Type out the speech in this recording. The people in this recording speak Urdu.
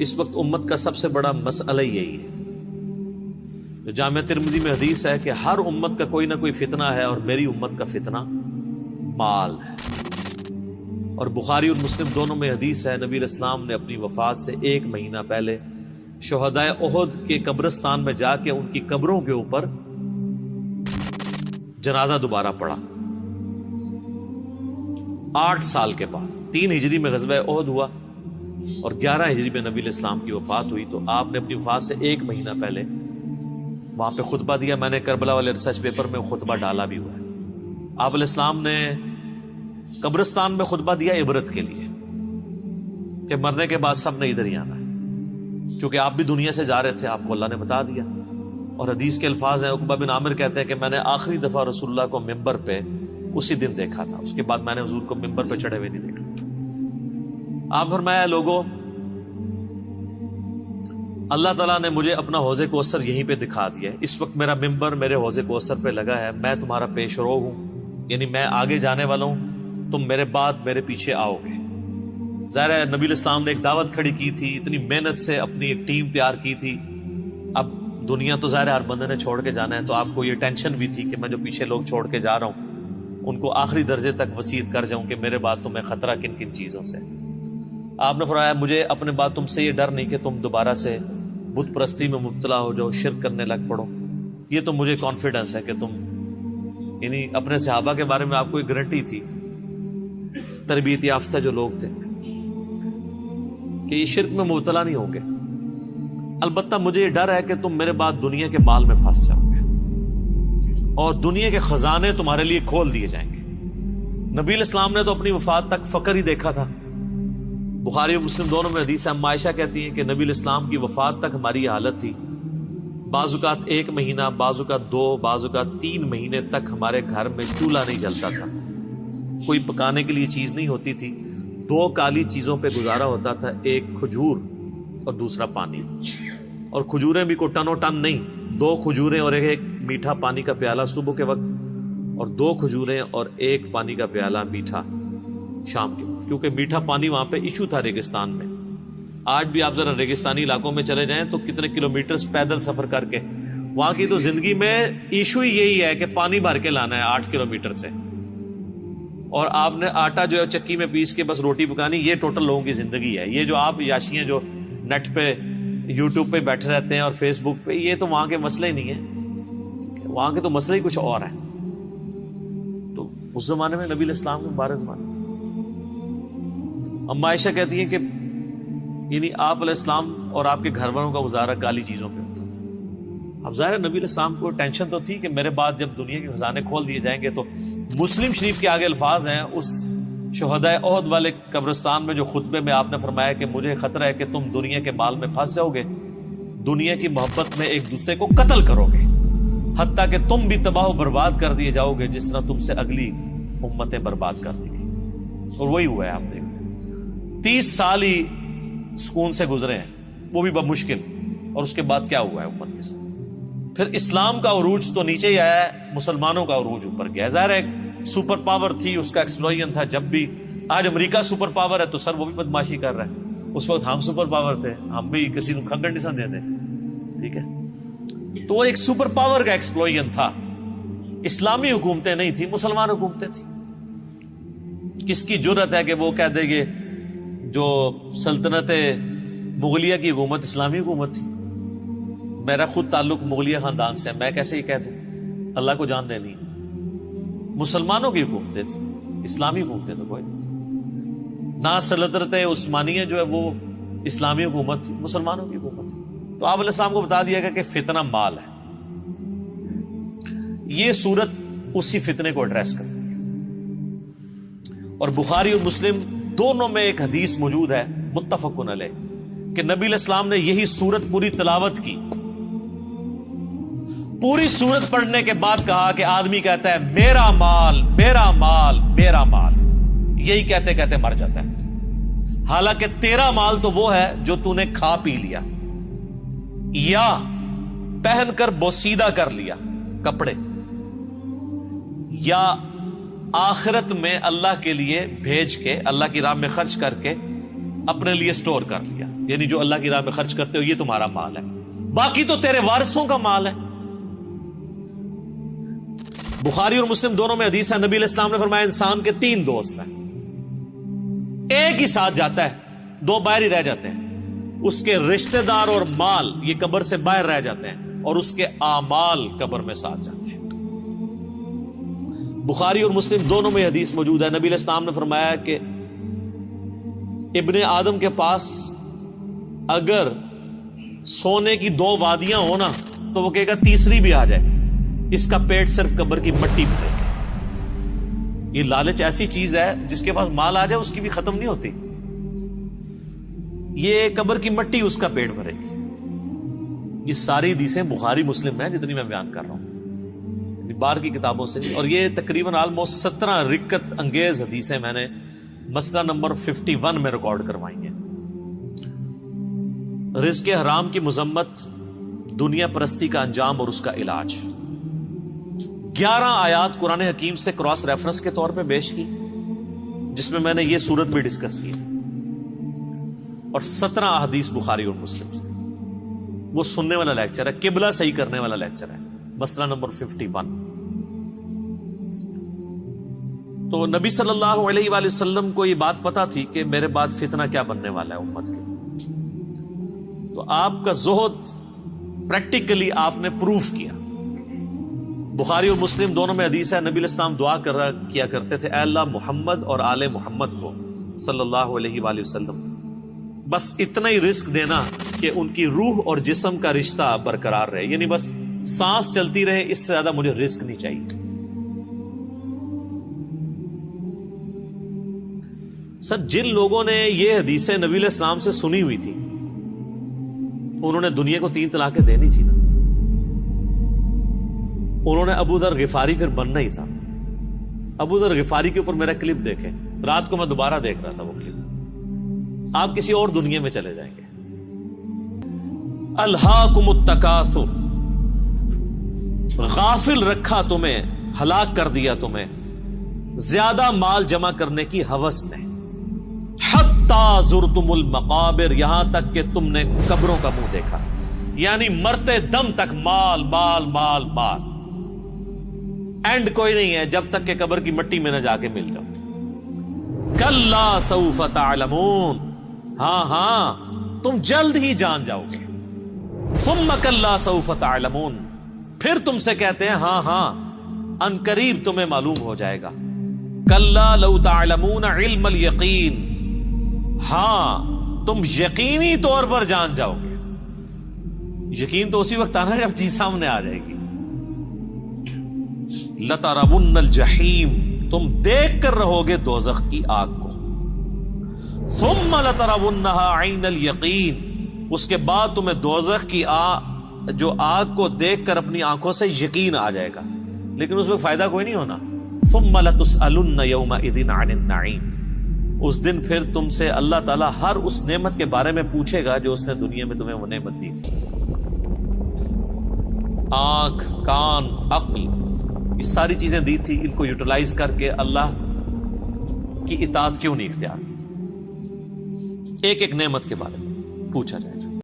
اس وقت امت کا سب سے بڑا مسئلہ یہی ہے، جو جامع ترمذی میں حدیث ہے کہ ہر امت کا کوئی نہ کوئی فتنہ ہے اور میری امت کا فتنہ مال ہے۔ اور بخاری اور مسلم دونوں میں حدیث ہے، نبی علیہ السلام نے اپنی وفات سے 1 مہینہ پہلے شہدائے احد کے قبرستان میں جا کے ان کی قبروں کے اوپر جنازہ دوبارہ پڑھا۔ 8 سال کے بعد 3 ہجری میں غزوہ احد ہوا اور 11 ہجری میں نبی علیہ السلام کی وفات ہوئی، تو آپ نے اپنی وفات سے 1 مہینہ پہلے وہاں پہ خطبہ دیا۔ میں نے کربلا والے ریسرچ پیپر میں خطبہ ڈالا بھی ہوا ہے۔ آپ علیہ السلام نے قبرستان میں خطبہ دیا عبرت کے لیے کہ مرنے کے بعد سب نے ادھر ہی آنا ہے، چونکہ آپ بھی دنیا سے جا رہے تھے، آپ کو اللہ نے بتا دیا۔ اور حدیث کے الفاظ ہیں، عقبہ بن عامر کہتے ہیں کہ میں نے آخری دفعہ رسول اللہ کو ممبر پہ اسی دن دیکھا تھا، اس کے بعد میں نے حضور کو ممبر پہ چڑھے ہوئے نہیں دیکھا۔ آپ فرمایا، لوگوں اللہ تعالیٰ نے مجھے اپنا حوض کوثر یہیں پہ دکھا دیا ہے، اس وقت میرا ممبر میرے حوض کوثر پہ لگا ہے، میں تمہارا پیش رو ہوں، یعنی میں آگے جانے والا ہوں، تم میرے بعد میرے پیچھے آؤ گے۔ ظاہر ہے نبی علیہ السلام نے ایک دعوت کھڑی کی تھی، اتنی محنت سے اپنی ایک ٹیم تیار کی تھی، اب دنیا تو ظاہر ہر بندے نے چھوڑ کے جانا ہے، تو آپ کو یہ ٹینشن بھی تھی کہ میں جو پیچھے لوگ چھوڑ کے جا رہا ہوں ان کو آخری درجے تک وصیت کر جاؤں کہ میرے بعد تمہیں خطرہ کن کن چیزوں سے۔ آپ نے فرمایا، مجھے اپنے بعد تم سے یہ ڈر نہیں کہ تم دوبارہ سے بت پرستی میں مبتلا ہو جاؤ، شرک کرنے لگ پڑو، یہ تو مجھے کانفیڈنس ہے کہ تم، یعنی اپنے صحابہ کے بارے میں آپ کو ایک گارنٹی تھی، تربیت یافتہ جو لوگ تھے، کہ یہ شرک میں مبتلا نہیں ہوں گے، البتہ مجھے یہ ڈر ہے کہ تم میرے بعد دنیا کے مال میں پھنس جاؤ گے اور دنیا کے خزانے تمہارے لیے کھول دیے جائیں گے۔ نبی علیہ السلام نے تو اپنی وفات تک فقر ہی دیکھا تھا۔ بخاری اور مسلم دونوں میں حدیث ہے، اما عائشہ کہتی ہیں کہ نبی علیہ السلام کی وفات تک ہماری یہ حالت تھی، بعض اوقات 1 مہینہ، بعض اوقات 2، بعض اوقات 3 مہینے تک ہمارے گھر میں چولہا نہیں جلتا تھا، کوئی پکانے کے لیے چیز نہیں ہوتی تھی، 2 کالی چیزوں پہ گزارا ہوتا تھا، ایک کھجور اور دوسرا پانی، اور کھجوریں بھی کوئی ٹنوں ٹن نہیں، 2 کھجوریں اور ایک میٹھا پانی کا پیالہ صبح کے وقت، اور 2 کھجوریں اور 1 پانی کا پیالہ میٹھا شام کے وقت، کیونکہ میٹھا پانی وہاں پہ ایشو تھا ریگستان میں۔ آج بھی آپ ذرا ریگستانی علاقوں میں چلے جائیں تو کتنے کلومیٹرز پیدل سفر کر کے، وہاں کی تو زندگی میں ایشو ہی یہی ہے کہ پانی بھر کے لانا ہے 8 کلومیٹر سے، اور آپ نے آٹا جو ہے چکی میں پیس کے بس روٹی پکانی، یہ ٹوٹل لوگوں کی زندگی ہے۔ یہ جو آپ یاشیاں جو نیٹ پہ یوٹیوب پہ بیٹھے رہتے ہیں اور فیس بک پہ، یہ تو وہاں کے مسئلے ہی نہیں ہیں، وہاں کے تو مسئلے ہی کچھ اور ہیں۔ تو اس زمانے میں نبی علیہ السلام کے مبارک زمانے، اما عائشہ کہتی ہیں کہ یعنی آپ علیہ السلام اور آپ کے گھر والوں کا گزارا کالی چیزوں پہ ہوتا تھا۔ اب ظاہر نبی علیہ السلام کو ٹینشن تو تھی کہ میرے بعد جب دنیا کے خزانے کھول دیے جائیں گے، تو مسلم شریف کے آگے الفاظ ہیں اس شہدائے احد والے قبرستان میں جو خطبے میں آپ نے فرمایا کہ مجھے خطرہ ہے کہ تم دنیا کے مال میں پھنس جاؤ گے، دنیا کی محبت میں ایک دوسرے کو قتل کرو گے، حتیٰ کہ تم بھی تباہ و برباد کر دیے جاؤ گے جس طرح تم سے اگلی امتیں برباد کر دی گئی۔ اور وہی ہوا ہے، آپ دیکھ 30 سال ہی سکون سے گزرے ہیں، وہ بھی بمشکل، اور اس کے بعد کیا ہوا ہے امت کے ساتھ؟ پھر اسلام کا عروج تو نیچے ہی آیا ہے، مسلمانوں کا عروج اوپر گیا ہے۔ ظاہر ہے ایک سپر پاور تھی، اس کا ایکسپلوژن تھا، جب بھی آج امریکہ سپر پاور ہے تو سر وہ بھی بدماشی کر رہا ہے، اس وقت ہم سپر پاور تھے، ہم بھی کسی کو کھنگڑ نہیں دے دیں، ٹھیک ہے؟ تو وہ ایک سپر پاور کا ایکسپلوژن تھا، اسلامی حکومتیں نہیں تھی، مسلمان حکومتیں تھیں۔ کس کی جرت ہے کہ وہ کہہ دے گے جو سلطنت مغلیہ کی حکومت اسلامی حکومت تھی؟ میرا خود تعلق مغلیہ خاندان سے ہے، میں کیسے یہ کہہ دوں؟ اللہ کو جان دینی، مسلمانوں کی حکومتیں تھیں، اسلامی حکومتیں تو کوئی نہیں تھی۔ نہ سلطنت عثمانیہ جو ہے وہ اسلامی حکومت تھی، مسلمانوں کی حکومت تھی۔ تو آپ علیہ السلام کو بتا دیا گیا کہ فتنہ مال ہے، یہ صورت اسی فتنے کو ایڈریس کرتی ہے۔ اور بخاری اور مسلم دونوں میں ایک حدیث موجود ہے متفق علیہ کہ نبی علیہ السلام نے یہی سورت پوری تلاوت کی، پوری سورت پڑھنے کے بعد کہا کہ آدمی کہتا ہے میرا مال میرا مال میرا مال، یہی کہتے کہتے مر جاتا ہے، حالانکہ تیرا مال تو وہ ہے جو تو نے کھا پی لیا یا پہن کر بوسیدہ کر لیا کپڑے، یا آخرت میں اللہ کے لیے بھیج کے، اللہ کی راہ میں خرچ کر کے اپنے لیے سٹور کر لیا۔ یعنی جو اللہ کی راہ میں خرچ کرتے ہو یہ تمہارا مال ہے، باقی تو تیرے وارثوں کا مال ہے۔ بخاری اور مسلم دونوں میں حدیث ہے، نبی علیہ السلام نے فرمایا انسان کے 3 دوست ہیں، ایک ہی ساتھ جاتا ہے، 2 باہر ہی رہ جاتے ہیں، اس کے رشتہ دار اور مال یہ قبر سے باہر رہ جاتے ہیں، اور اس کے اعمال قبر میں ساتھ جاتے ہیں۔ بخاری اور مسلم دونوں میں حدیث موجود ہے، نبی علیہ السلام نے فرمایا کہ ابن آدم کے پاس اگر سونے کی 2 وادیاں ہو نا تو وہ کہے گا تیسری بھی آ جائے، اس کا پیٹ صرف قبر کی مٹی بھرے گا۔ یہ لالچ ایسی چیز ہے جس کے پاس مال آ جائے اس کی بھی ختم نہیں ہوتی، یہ قبر کی مٹی اس کا پیٹ بھرے گی۔ یہ ساری حدیثیں بخاری مسلم میں جتنی میں بیان کر رہا ہوں، باہر کی کتابوں سے، اور یہ تقریباً آلموسٹ 17 رکت انگیز حدیثیں میں نے مسئلہ نمبر 51 میں ریکارڈ کروائی ہیں۔ رزق حرام کی مذمت، دنیا پرستی کا انجام اور اس کا علاج۔ 11 آیات قرآن حکیم سے کراس ریفرنس کے طور پہ پیش کی، جس میں نے یہ صورت بھی ڈسکس کی تھی، اور 17 احادیث بخاری اور مسلم سے۔ وہ سننے والا لیکچر ہے، قبلہ صحیح کرنے والا لیکچر ہے، مسئلہ نمبر 51۔ تو نبی صلی اللہ علیہ وآلہ وسلم کو یہ بات پتا تھی کہ میرے بعد فتنہ کیا بننے والا ہے امت کے، تو آپ کا زہد پریکٹیکلی آپ نے پروف کیا۔ بخاری اور مسلم دونوں میں حدیث ہے، نبی علیہ السلام دعا کیا کرتے تھے، اے اللہ محمد اور آل محمد کو صلی اللہ علیہ وآلہ وسلم بس اتنا ہی رزق دینا کہ ان کی روح اور جسم کا رشتہ برقرار رہے، یعنی بس سانس چلتی رہے، اس سے زیادہ مجھے رزق نہیں چاہیے۔ سر جن لوگوں نے یہ حدیثیں نبی علیہ السلام سے سنی ہوئی تھی انہوں نے دنیا کو 3 طلاقیں دینی تھی نا، انہوں نے ابو ذر غفاری پھر بننا ہی تھا۔ ابو ذر غفاری کے اوپر میرا کلپ دیکھیں، رات کو میں دوبارہ دیکھ رہا تھا وہ کلپ، آپ کسی اور دنیا میں چلے جائیں گے۔ الہاکم التکاثر، غافل رکھا تمہیں، ہلاک کر دیا تمہیں زیادہ مال جمع کرنے کی ہوس نے، حتی زرتم المقابر، یہاں تک کہ تم نے قبروں کا منہ دیکھا، یعنی مرتے دم تک مال مال مال مال، اینڈ کوئی نہیں ہے جب تک کہ قبر کی مٹی میں نہ جا کے مل جاؤ۔ کلا سوف تعلمون، ہاں ہاں تم جلد ہی جان جاؤ گے۔ ثم کلا سوف تعلمون، پھر تم سے کہتے ہیں ہاں ہاں ان قریب تمہیں معلوم ہو جائے گا۔ کلا لو تعلمون علم الیقین، ہاں تم یقینی طور پر جان جاؤ گے۔ یقین تو اسی وقت آنا جب چیز سامنے آ جائے گی۔ لترون الجحیم، تم دیکھ کر رہو گے دوزخ کی آگ کو۔ ثم لترونها عین الیقین، اس کے بعد تمہیں دوزخ کی جو آگ کو دیکھ کر اپنی آنکھوں سے یقین آ جائے گا، لیکن اس میں فائدہ کوئی نہیں ہونا۔ ثم لتسألن یومئذ عن النعیم، اس دن پھر تم سے اللہ تعالیٰ ہر اس نعمت کے بارے میں پوچھے گا جو اس نے دنیا میں تمہیں وہ نعمت دی تھی۔ آنکھ، کان، عقل، یہ ساری چیزیں دی تھی، ان کو یوٹیلائز کر کے اللہ کی اطاعت کیوں نہیں اختیار کی؟ ایک ایک نعمت کے بارے میں پوچھا جائے۔